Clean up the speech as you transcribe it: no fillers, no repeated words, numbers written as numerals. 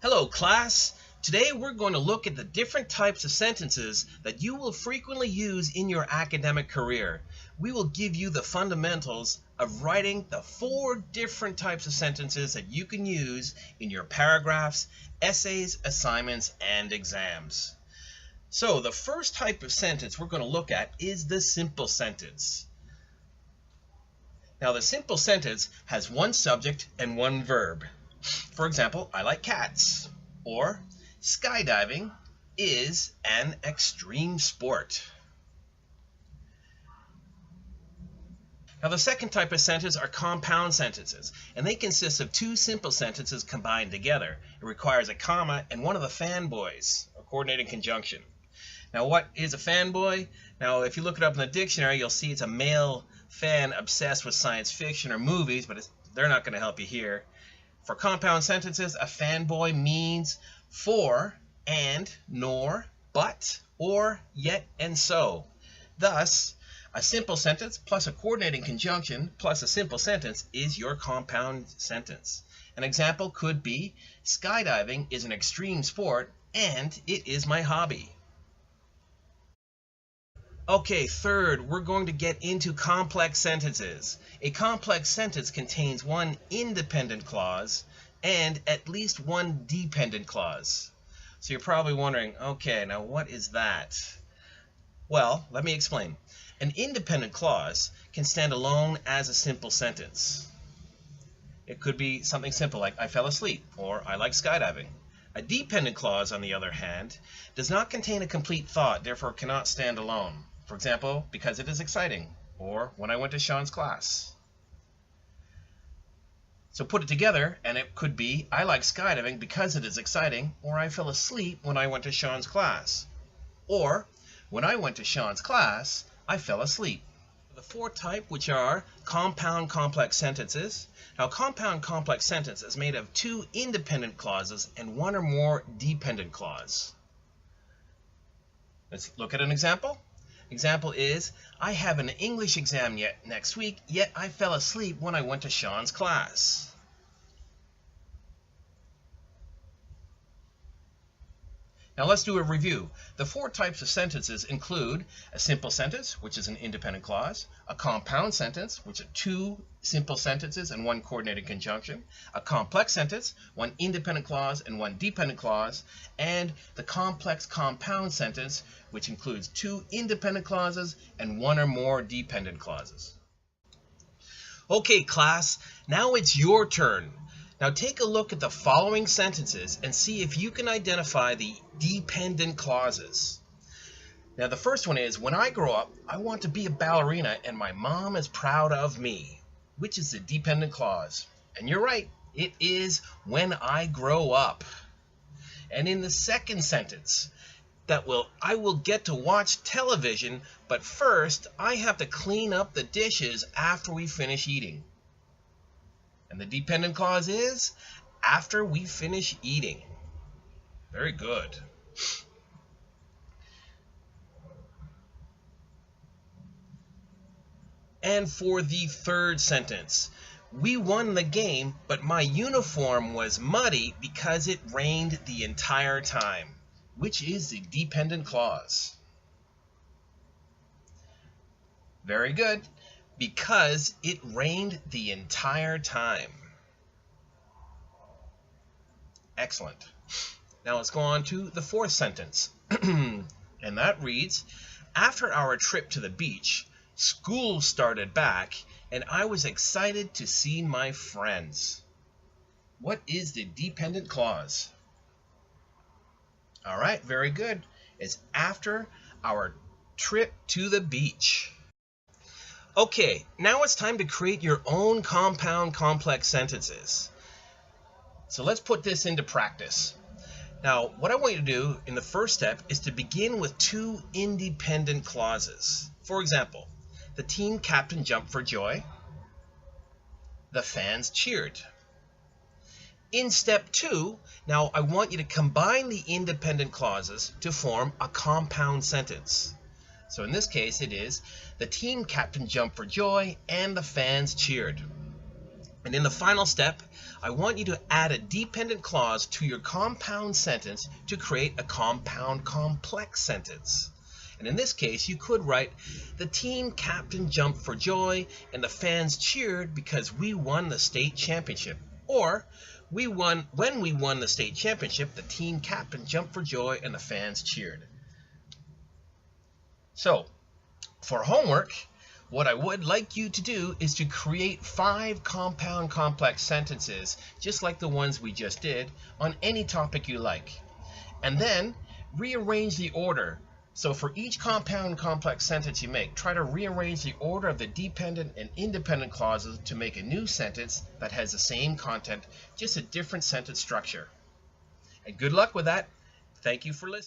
Hello class! Today we're going to look at the different types of sentences that you will frequently use in your academic career. We will give you the fundamentals of writing the 4 different types of sentences that you can use in your paragraphs, essays, assignments, and exams. So the first type of sentence we're going to look at is the simple sentence. Now the simple sentence has one subject and one verb. For example, I like cats, or skydiving is an extreme sport. Now the second type of sentence are compound sentences, and they consist of 2 simple sentences combined together. It requires a comma and one of the fanboys, or coordinating conjunction. Now what is a fanboy? Now if you look it up in the dictionary, you'll see it's a male fan obsessed with science fiction or movies, but they're not going to help you here. For compound sentences, a fanboy means for, and, nor, but, or, yet, and so. Thus, a simple sentence plus a coordinating conjunction plus a simple sentence is your compound sentence. An example could be, skydiving is an extreme sport and it is my hobby. Okay, third, we're going to get into complex sentences. A complex sentence contains one independent clause and at least one dependent clause. So you're probably wondering, okay, now what is that? Well, let me explain. An independent clause can stand alone as a simple sentence. It could be something simple like I fell asleep or I like skydiving. A dependent clause, on the other hand, does not contain a complete thought, therefore cannot stand alone. For example, because it is exciting, or when I went to Sean's class. So put it together, and it could be, I like skydiving because it is exciting, or I fell asleep when I went to Sean's class. Or, when I went to Sean's class, I fell asleep. The fourth type, which are compound complex sentences. Now, compound complex sentence is made of 2 independent clauses and 1 or more dependent clause. Let's look at an example. Example is, I have an English exam next week, yet I fell asleep when I went to Sean's class. Now let's do a review. The 4 types of sentences include a simple sentence, which is an independent clause, a compound sentence, which are 2 simple sentences and 1 coordinated conjunction, a complex sentence, 1 independent clause and 1 dependent clause, and the complex compound sentence, which includes 2 independent clauses and 1 or more dependent clauses. Okay, class, now it's your turn. Now take a look at the following sentences and see if you can identify the dependent clauses. Now the first one is, when I grow up, I want to be a ballerina and my mom is proud of me. Which is the dependent clause? And you're right, it is when I grow up. And in the second sentence, I will get to watch television, but first I have to clean up the dishes after we finish eating. And the dependent clause is after we finish eating. Very good. And for the third sentence, we won the game, but my uniform was muddy because it rained the entire time. Which is the dependent clause? Very good. Because it rained the entire time. Excellent. Now let's go on to the 4th sentence. And that reads, after our trip to the beach, school started back and I was excited to see my friends. What is the dependent clause? All right, very good. It's after our trip to the beach. Okay, now it's time to create your own compound complex sentences. So let's put this into practice. Now, what I want you to do in the first step is to begin with 2 independent clauses. For example, the team captain jumped for joy. The fans cheered. In step 2, now I want you to combine the independent clauses to form a compound sentence. So in this case, it is, the team captain jumped for joy and the fans cheered. And in the final step, I want you to add a dependent clause to your compound sentence to create a compound complex sentence. And in this case, you could write, the team captain jumped for joy and the fans cheered because we won the state championship. Or, when we won the state championship, the team captain jumped for joy and the fans cheered. So, for homework, what I would like you to do is to create 5 compound complex sentences, just like the ones we just did, on any topic you like. And then rearrange the order. So for each compound complex sentence you make, try to rearrange the order of the dependent and independent clauses to make a new sentence that has the same content, just a different sentence structure. And good luck with that. Thank you for listening.